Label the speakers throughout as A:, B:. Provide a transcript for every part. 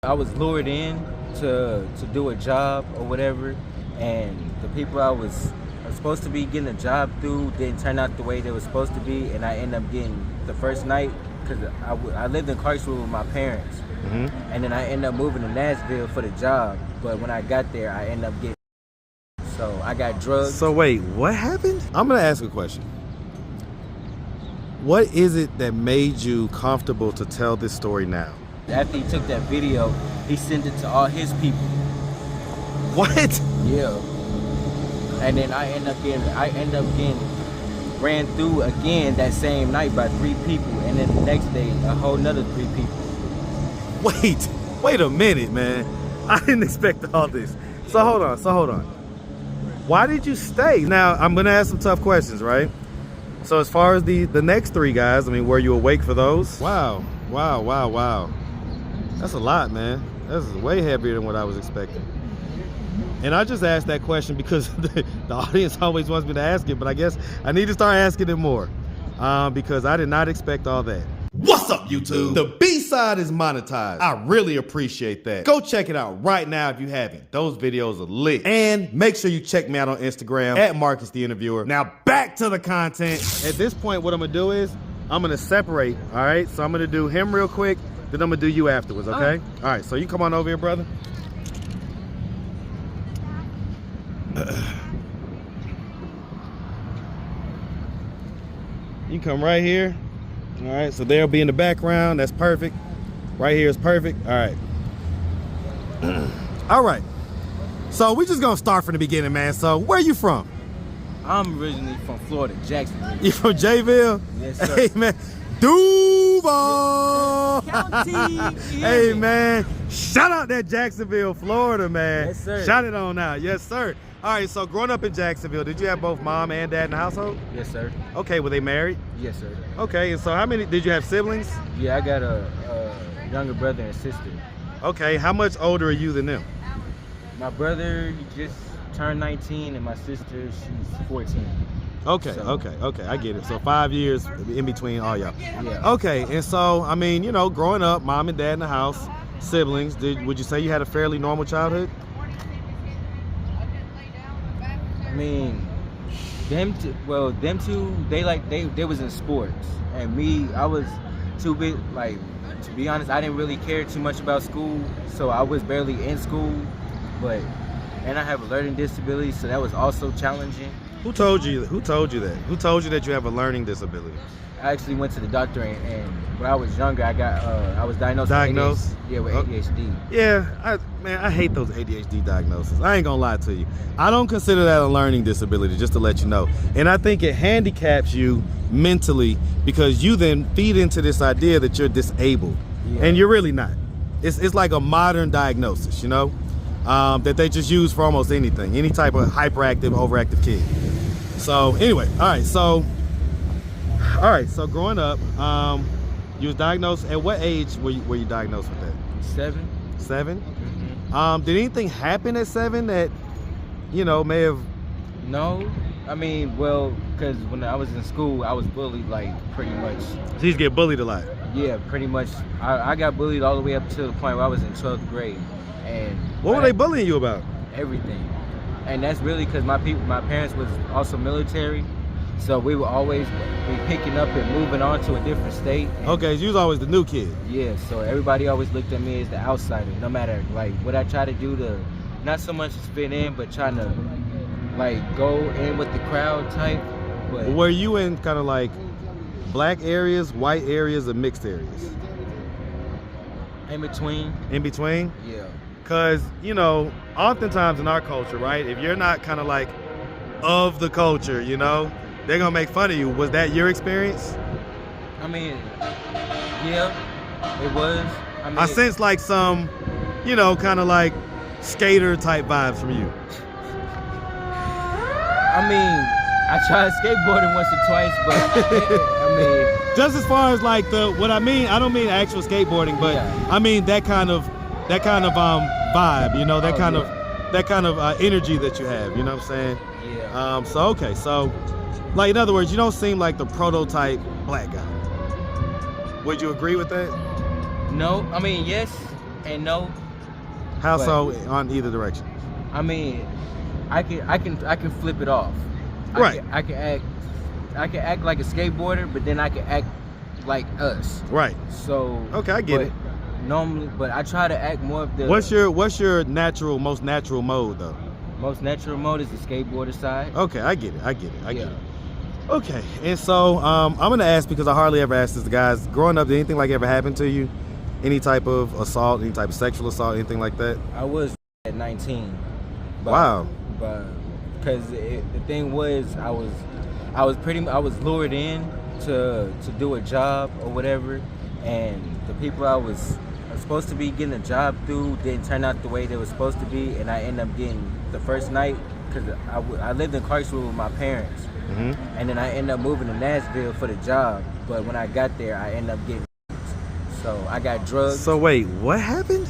A: I was lured in to do a job or whatever, and the people I was supposed to be getting a job through didn't turn out the way they were supposed to be, and I ended up getting the first night because I lived in Clarksville with my parents, and then I ended up moving to Nashville for the job. But when I got there, I ended up getting so I got drugged.
B: So wait, what happened? I'm gonna ask a question. What is it that made you comfortable to tell this story now?
A: After he took that video, he sent it to all his people.
B: What?
A: Yeah. And then I end up getting ran through again that same night by 3 people, and then the next day a whole nother 3 people.
B: Wait a minute, man. I didn't expect all this. So hold on. Why did you stay? Now I'm gonna ask some tough questions, right? So as far as the next 3 guys, I mean, were you awake for those? Wow. That's a lot, man. That's way heavier than what I was expecting. And I just asked that question because the audience always wants me to ask it, but I guess I need to start asking it more because I did not expect all that. What's up, YouTube? The B-side is monetized. I really appreciate that. Go check it out right now if you haven't. Those videos are lit. And make sure you check me out on Instagram at Marcus the Interviewer. Now back to the content. At this point, what I'm gonna do is I'm gonna separate, all right? So I'm gonna do him real quick, then I'm gonna do you afterwards, okay? All right, so you come on over here, brother. You come right here. All right, so they'll be in the background. That's perfect. Right here is perfect. All right. All right. So we just gonna start from the beginning, man. So where you from?
A: I'm originally from Florida, Jacksonville.
B: You from Jayville?
A: Yes, sir.
B: Hey, man. Duval.
A: County.
B: Hey, man. Shout out that Jacksonville, Florida, man.
A: Yes, sir.
B: Shout it on out. Yes, sir. All right, so growing up in Jacksonville, did you have both mom and dad in the household?
A: Yes, sir.
B: Okay, were they married?
A: Yes, sir.
B: Okay, and so how many, did you have siblings?
A: Yeah, I got a younger brother and sister.
B: Okay, how much older are you than them?
A: My brother just turned 19, and my sister, she's 14.
B: Okay,
A: So-
B: okay, I get it. So 5 years in between all y'all.
A: Yeah.
B: Okay, and so, I mean, you know, growing up, mom and dad in the house, siblings, would you say you had a fairly normal childhood?
A: I mean, them two, they was in sports, and me, I was too big. Like, to be honest, I didn't really care too much about school, so I was barely in school. But, and I have a learning disability, so that was also challenging.
B: Who told you that? Who told you that you have a learning disability?
A: I actually went to the doctor, and when I was younger, I was diagnosed.
B: Diagnosed?
A: With ADHD.
B: Yeah, I hate those ADHD diagnoses. I ain't gonna lie to you. I don't consider that a learning disability, just to let you know. And I think it handicaps you mentally because you then feed into this idea that you're disabled, and you're really not. It's like a modern diagnosis, you know, that they just use for almost anything, any type of hyperactive, overactive kid. So anyway, all right, so growing up, you was diagnosed, at what age were you diagnosed with that?
A: 7.
B: 7?
A: Mm-hmm.
B: Did anything happen at 7 that, you know, may have...
A: No, I mean, well, because when I was in school, I was bullied, like, pretty much.
B: So you get bullied a lot?
A: Yeah, pretty much. I got bullied all the way up to the point where I was in 12th grade. And
B: what were they bullying you about?
A: Everything. And that's really because my parents was also military. So we would always be picking up and moving on to a different state.
B: Okay, so you was always the new kid.
A: Yeah, so everybody always looked at me as the outsider, no matter like what I try to do to, not so much fit in, but trying to like go in with the crowd type. But
B: Were you in kind of like black areas, white areas, or mixed areas?
A: in between.
B: In between?
A: Yeah.
B: Because, you know, oftentimes in our culture, right, if you're not kind of like of the culture, you know, they're gonna make fun of you. Was that your experience?
A: I mean, yeah, it was. I mean,
B: I sense like some, you know, kind of like skater type vibes from you.
A: I mean, I tried skateboarding once or twice, but I mean,
B: just as far as like what I mean, I don't mean actual skateboarding, but
A: yeah.
B: I mean that kind of vibe, you know, that kind of energy that you have, you know what I'm saying?
A: Yeah.
B: So okay, so like in other words, you don't seem like the prototype black guy. Would you agree with that?
A: No, I mean, yes, and no.
B: How
A: But-
B: so on either direction?
A: I mean, I can flip it off.
B: Right.
A: I can act like a skateboarder, but then I can act like us.
B: Right.
A: So
B: Okay, I get it.
A: Normally, but I try to act more of the.
B: What's your most natural mode though?
A: most natural mode is the skateboarder side.
B: Okay, I get it. I get
A: Yeah.
B: it. Okay, and so I'm gonna ask because I hardly ever ask this to guys. Growing up, did anything like ever happen to you? Any type of assault, any type of sexual assault, anything like that?
A: I was at 19. But,
B: Wow.
A: But because the thing was, I was lured in to do a job or whatever, and the people I was supposed to be getting a job through didn't turn out the way they were supposed to be, and I ended up getting the first night because I lived in Clarksville with my parents, and then I ended up moving to Nashville for the job. But when I got there, I ended up getting so I got drugged.
B: So wait, what happened?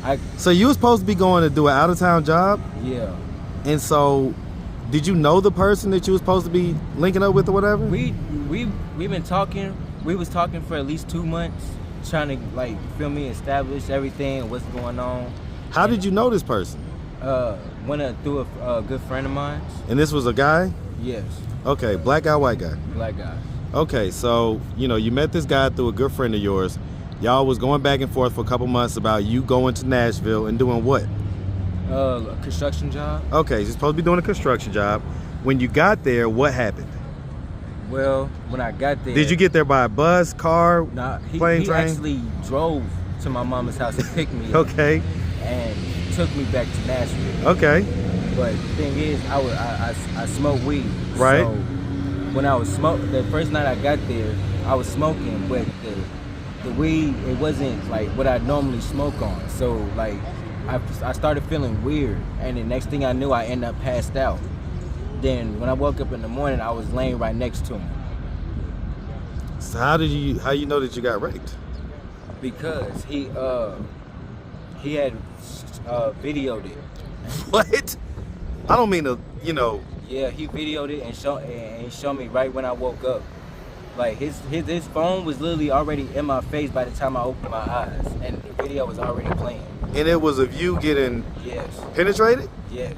A: I
B: So you were supposed to be going to do an out-of-town job,
A: yeah.
B: and so did you know the person that you were supposed to be linking up with or whatever?
A: We've been talking. We was talking for at least 2 months, trying to like feel me, establish everything, what's going on.
B: How did you know this person?
A: Went through a good friend of mine.
B: And this was a guy?
A: Yes,
B: Okay, black guy, white guy.
A: black guy.
B: Okay, so you met this guy through a good friend of yours. Y'all was going back and forth for a couple months about you going to Nashville and doing what?
A: A construction job.
B: Okay, you're supposed to be doing a construction job. When you got there, what happened?
A: Well, when I got there,
B: Did you get there by bus, car,
A: Nah,
B: plane,
A: he
B: train?
A: actually drove to my mama's house and picked me up
B: Okay,
A: and took me back to Nashville.
B: okay.
A: But the thing is, I smoke weed.
B: Right.
A: So when I was the first night I got there, I was smoking, but the weed, it wasn't like what I normally smoke on. So like I started feeling weird, and the next thing I knew, I ended up passed out. Then when I woke up in the morning, I was laying right next to him.
B: So how you know that you got raped?
A: Because he had videoed it.
B: What? I don't mean to,
A: Yeah, he videoed it and showed me right when I woke up. Like his phone was literally already in my face by the time I opened my eyes, and the video was already playing.
B: and it was of you getting
A: Yes,
B: penetrated?
A: yes.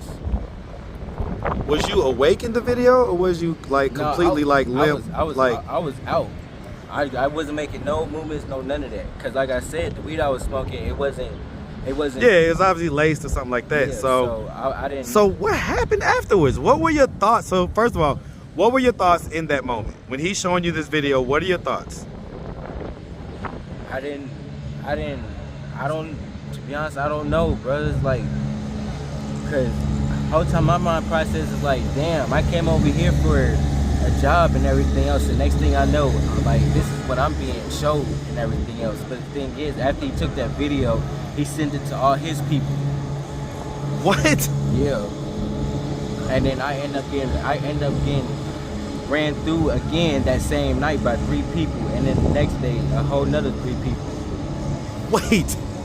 B: Was you awake in the video, or was you like
A: No,
B: completely like limp?
A: I was
B: like
A: out. I wasn't making no movements, no none of that. Cause like I said, the weed I was smoking, it wasn't.
B: yeah, it was obviously laced or something like that.
A: Yeah,
B: so
A: I didn't.
B: So what happened afterwards? What were your thoughts? So first of all, what were your thoughts in that moment when he's showing you this video? What are your thoughts?
A: I don't. To be honest, I don't know, bro. It's like, cause the whole time my mind process is like, damn, I came over here for a job and everything else. The next thing I know, I'm like, this is what I'm being showed and everything else. But the thing is, after he took that video, he sent it to all his people.
B: What?
A: Yeah. And then I end up getting ran through again that same night by 3 people, and then the next day a whole nother 3 people.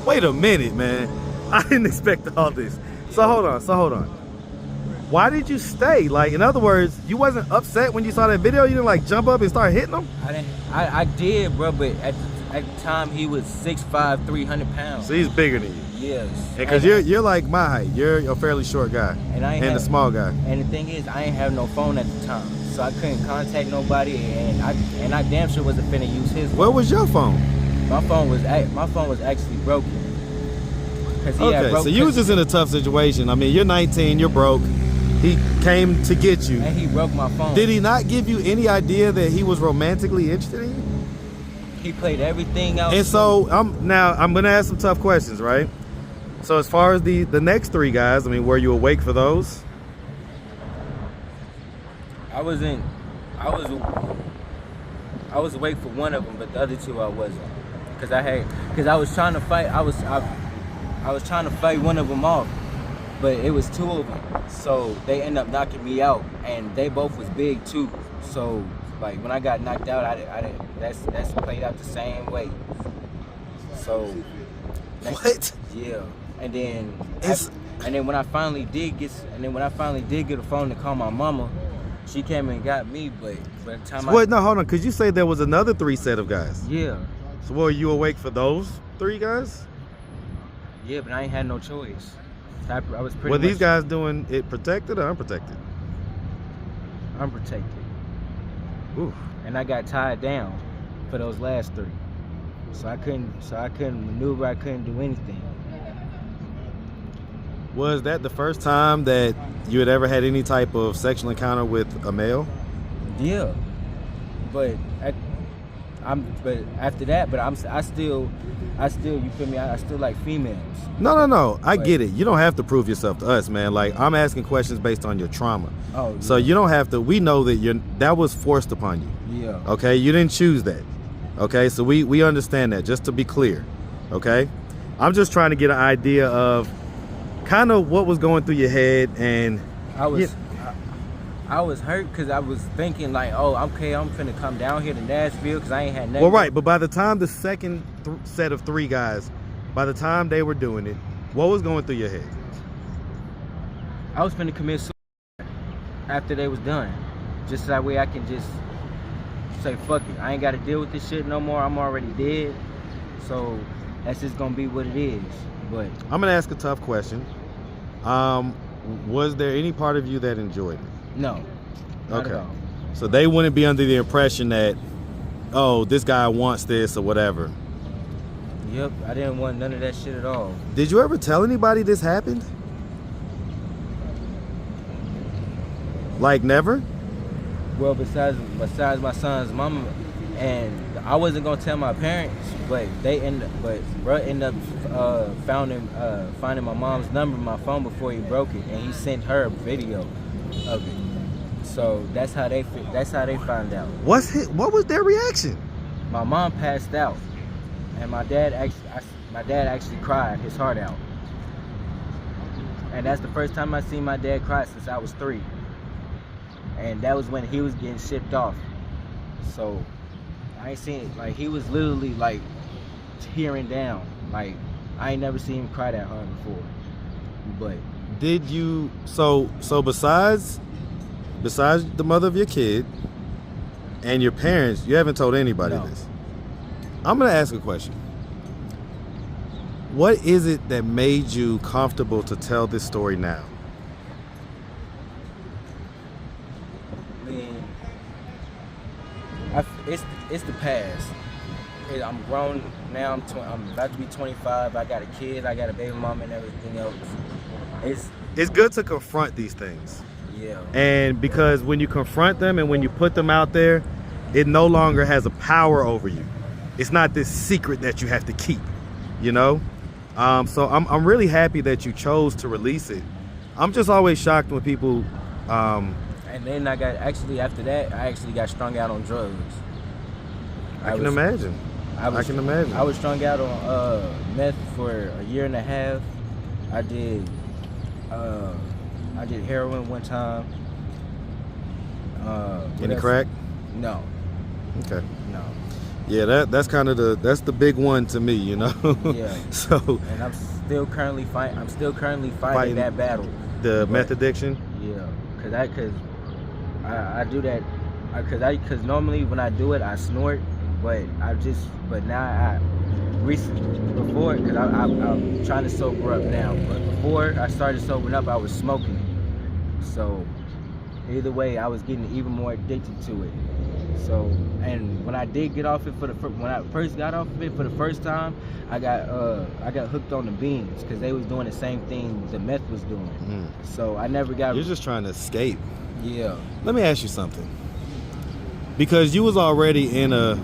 B: Wait a minute, man. I didn't expect all this. So hold on. Why did you stay? Like, in other words, you wasn't upset when you saw that video? You didn't like jump up and start hitting them?
A: I did, bro, but at the time he was 6'5", 300 pounds.
B: So he's bigger than you.
A: Yes.
B: Because you're like my height. You're a fairly short guy.
A: And
B: a small guy.
A: And the thing is, I ain't have no phone at the time, so I couldn't contact nobody, and I damn sure wasn't finna use his phone.
B: Where was your phone?
A: My phone was actually broken.
B: Okay, so you was just in a tough situation. I mean, you're 19, you're broke. He came to get you.
A: And he broke my phone.
B: Did he not give you any idea that he was romantically interested in you?
A: He played everything out.
B: And so I'm gonna ask some tough questions, right? So as far as the next 3 guys, I mean, were you awake for those?
A: I was awake for one of them, but the other 2 I wasn't. Cause I was trying to fight. I was trying to fight one of them off, but it was 2 of them. So they ended up knocking me out, and they both was big too. So like when I got knocked out, that's played out the same way. So
B: What?
A: yeah, and then when I finally did get a phone to call my mama, she came and got me. But by the time
B: What? No, hold on. Could you say there was another 3 set of guys?
A: yeah.
B: So were you awake for those 3 guys?
A: Yeah, but I ain't had no choice. I was pretty
B: Were
A: much
B: these guys doing it protected or unprotected?
A: unprotected.
B: Ooh.
A: And I got tied down for those last 3. So I couldn't maneuver, I couldn't do anything.
B: Was that the first time that you had ever had any type of sexual encounter with a male?
A: Yeah. But after that, I still you feel me? I still like females.
B: No. I get it. You don't have to prove yourself to us, man. Like, I'm asking questions based on your trauma.
A: Oh, yeah.
B: So you don't have to. We know that that was forced upon you.
A: Yeah.
B: Okay, you didn't choose that. Okay, so we understand that. Just to be clear. Okay, I'm just trying to get an idea of kind of what was going through your head, and
A: I was hurt because I was thinking like, oh, okay, I'm finna come down here to Nashville because I ain't had nothing.
B: Well, right, but by the time the second set of 3 guys, by the time they were doing it, what was going through your head?
A: I was finna commit suicide after they was done. Just that way I can just say, fuck it. I ain't got to deal with this shit no more. I'm already dead. So that's just gonna be what it is. But
B: I'm gonna ask a tough question. Was there any part of you that enjoyed it?
A: no. Not at all.
B: So they wouldn't be under the impression that, oh, this guy wants this or whatever.
A: Yep, I didn't want none of that shit at all.
B: Did you ever tell anybody this happened? Like, never?
A: Well, besides my son's mama, and I wasn't gonna tell my parents, but bro ended up finding my mom's number in my phone before he broke it, and he sent her a video of it. So that's how they found out.
B: What was their reaction?
A: My mom passed out, and my dad actually cried his heart out, and that's the first time I seen my dad cry since I was 3. And that was when he was getting shipped off. So I ain't seen it. Like, he was literally like tearing down. Like, I ain't never seen him cry that hard before. But
B: Did you so besides the mother of your kid and your parents, you haven't told anybody
A: No.
B: this? I'm gonna ask a question. What is it that made you comfortable to tell this story now?
A: I mean, it's the past. I'm grown now. I'm about to be 25. I got a kid. I got a baby mama and everything else.
B: It's good to confront these things.
A: Yeah.
B: And because when you confront them and when you put them out there, it no longer has a power over you. It's not this secret that you have to keep, you know? So I'm really happy that you chose to release it. I'm just always shocked when people...
A: And then after that, I actually got strung out on drugs.
B: I can imagine. I can imagine.
A: I was strung out on meth for a year and a half. I did heroin one time.
B: Any crack?
A: No.
B: Okay.
A: No.
B: Yeah, that's kind of the big one to me, you know.
A: Yeah.
B: So.
A: And I'm still currently fighting that battle.
B: The meth addiction.
A: Yeah, cause I do that, cause normally when I do it I snort, but now before, cause I'm trying to sober up now, but before I started sobering up I was smoking, so either way I was getting even more addicted to it. So, and when I did get off it when I first got off of it for the first time, I got hooked on the beans because they was doing the same thing the meth was doing. So I never got.
B: You're just trying to escape.
A: Yeah.
B: Let me ask you something. Because you was already in a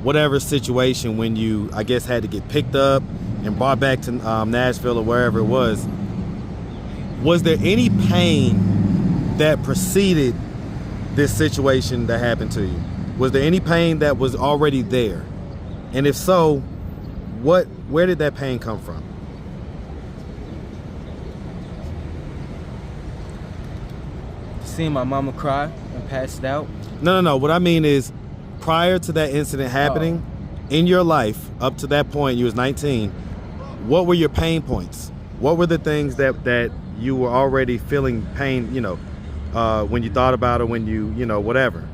B: whatever situation when you, I guess, had to get picked up and brought back to Nashville or wherever it was. Was there any pain that preceded this situation that happened to you? Was there any pain that was already there? And if so, where did that pain come from?
A: Seeing my mama cry and passed out.
B: No. What I mean is, prior to that incident happening, in your life, up to that point, you was 19, what were your pain points? What were the things that you were already feeling pain, when you thought about it, when you whatever?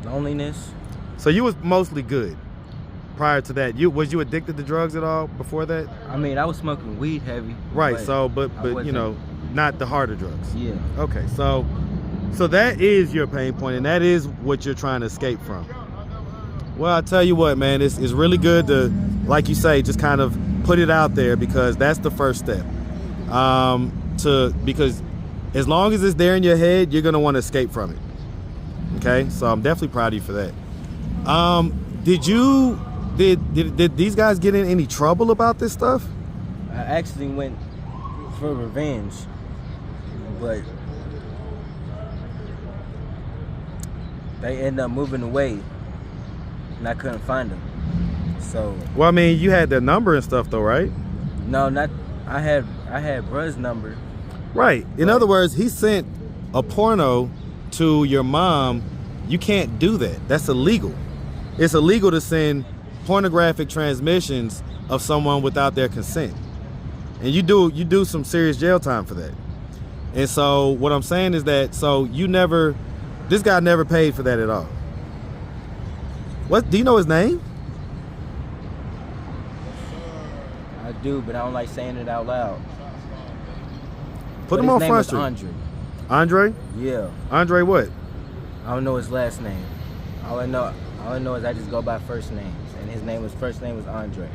A: Loneliness.
B: So you was mostly good prior to that, was you addicted to drugs at all before that?
A: I mean, I was smoking weed heavy.
B: Right. But you know, not the harder drugs. Yeah. Okay. So that is your pain point, and that is what you're trying to escape from. Well, I tell you what, man, it's really good to, like you say, just kind of put it out there, because that's the first step. Because as long as it's there in your head, you're gonna want to escape from it. Okay, so I'm definitely proud of you for that. Did these guys get in any trouble about this stuff?
A: I actually went for revenge, but they ended up moving away, and I couldn't find them. So.
B: Well, I mean, you had their number and stuff, though, right?
A: No, not. I had Bruh's number.
B: Right. In other words, he sent a porno to your mom. You can't do that. That's illegal. It's illegal to send pornographic transmissions of someone without their consent, and you do some serious jail time for that. And so what I'm saying is that this guy never paid for that at all. What do you know his name?
A: I do, but I don't like saying it out loud.
B: Put him on Front Street.
A: Andre.
B: Andre?
A: Yeah.
B: Andre what?
A: I don't know his last name. All I know is I just go by first names, and his first name was Andre.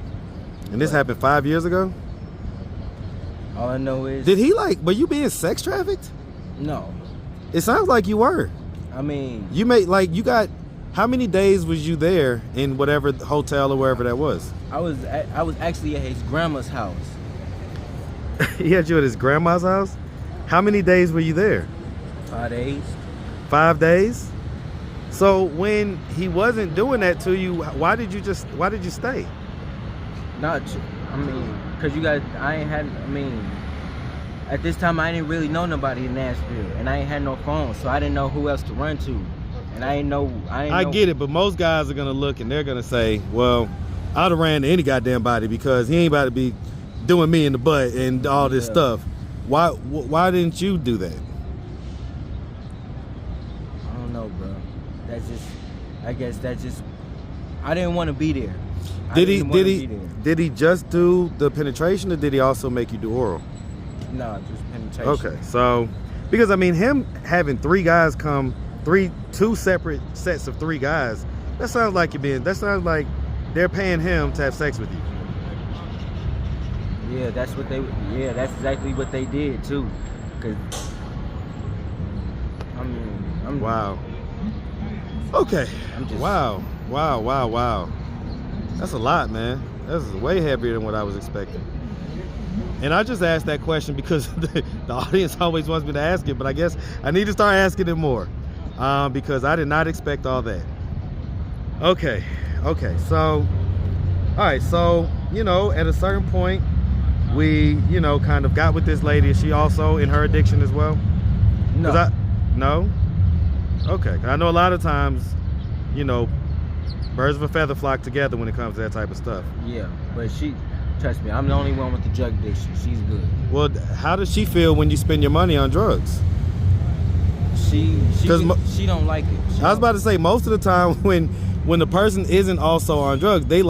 B: And this happened 5 years ago?
A: All I know is.
B: Were you being sex trafficked?
A: No.
B: It sounds like you were.
A: I mean.
B: How many days was you there in whatever hotel or wherever that was?
A: I was actually at his grandma's house.
B: He had you at his grandma's house? How many days were you there?
A: 5 days. 5
B: days? So when he wasn't doing that to you, why did you stay?
A: At this time I didn't really know nobody in Nashville, and I ain't had no phone, so I didn't know who else to run to. And I get
B: it, but most guys are gonna look and they're gonna say, well, I'd have ran to any goddamn body because he ain't about to be doing me in the butt and all this stuff. Why didn't you do that?
A: I don't know, bro. I didn't want to be there.
B: Did he just do the penetration, or did he also make you do oral?
A: No, just penetration.
B: Okay, so because I mean, him having two separate sets of 3 guys, that sounds like they're paying him to have sex with you.
A: Yeah, that's exactly what they did too.
B: Wow. Okay. Wow. That's a lot, man. That's way heavier than what I was expecting. And I just asked that question because the audience always wants me to ask it, but I guess I need to start asking it more, because I did not expect all that. Okay. So, all right. So, at a certain point, we, kind of got with this lady. Is she also in her addiction as well?
A: No.
B: No? Okay. I know a lot of times, birds of a feather flock together when it comes to that type of stuff.
A: Yeah, but trust me, I'm the only one with the drug addiction. She's good.
B: Well, how does she feel when you spend your money on drugs?
A: She don't like it.
B: I was about to say, most of the time when the person isn't also on drugs, they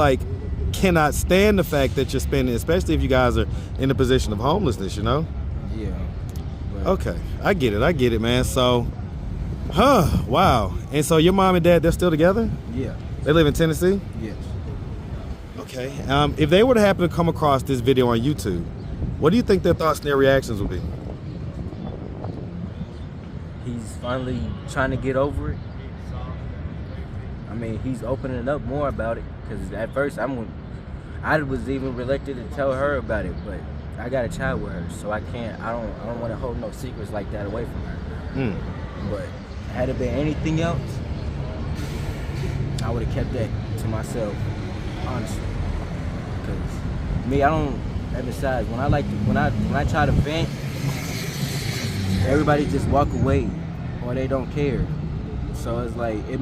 B: cannot stand the fact that you're spending, especially if you guys are in a position of homelessness,
A: Yeah.
B: Okay, I get it, man. So, wow. And so your mom and dad, they're still together?
A: Yeah.
B: They live in Tennessee?
A: Yes.
B: Okay. If they were to happen to come across this video on YouTube, what do you think their thoughts and their reactions would be?
A: He's finally trying to get over it. I mean, he's opening up more about it, because at first I was even reluctant to tell her about it, but I got a child with her, so I don't want to hold no secrets like that away from her. But had it been anything else, I would have kept that to myself, honestly. Because me, I don't. And besides, when I try to vent, everybody just walk away, or they don't care. So it's like it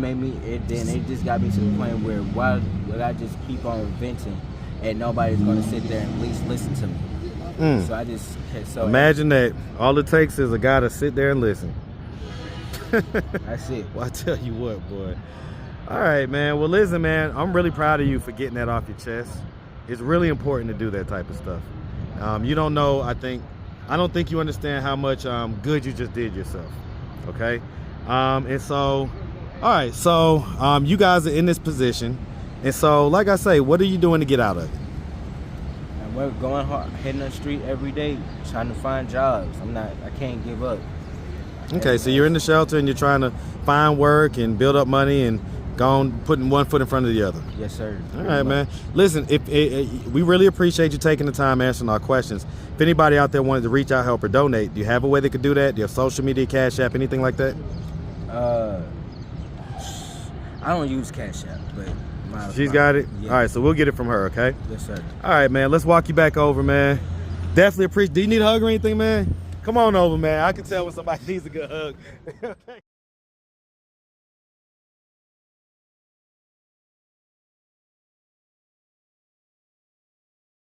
A: just got me to the point where why would I just keep on venting, and nobody's gonna sit there and at least listen to me. So I just
B: imagine that all it takes is a guy to sit there and listen.
A: That's it.
B: Well, I tell you what, boy. All right, man. Well, listen, man, I'm really proud of you for getting that off your chest. It's really important to do that type of stuff. You don't know, I don't think you understand how much good you just did yourself, okay? And so, all right, so you guys are in this position. And so, like I say, what are you doing to get out of it?
A: And we're going hard, hitting the street every day, trying to find jobs. I can't give up.
B: Okay, so you're in the shelter and you're trying to find work and build up money and go on putting one foot in front of the other.
A: Yes, sir.
B: All right, man. Listen, we really appreciate you taking the time answering our questions. If anybody out there wanted to reach out, help, or donate, do you have a way they could do that? Do you have social media, Cash App, anything like that?
A: I don't use Cash App, but
B: she's got it?
A: Yeah.
B: All right, so we'll get it from her, okay?
A: Yes, sir.
B: All right, man. Let's walk you back over, man. Definitely appreciate. Do you need a hug or anything, man? Come on over, man. I can tell when somebody needs a good hug.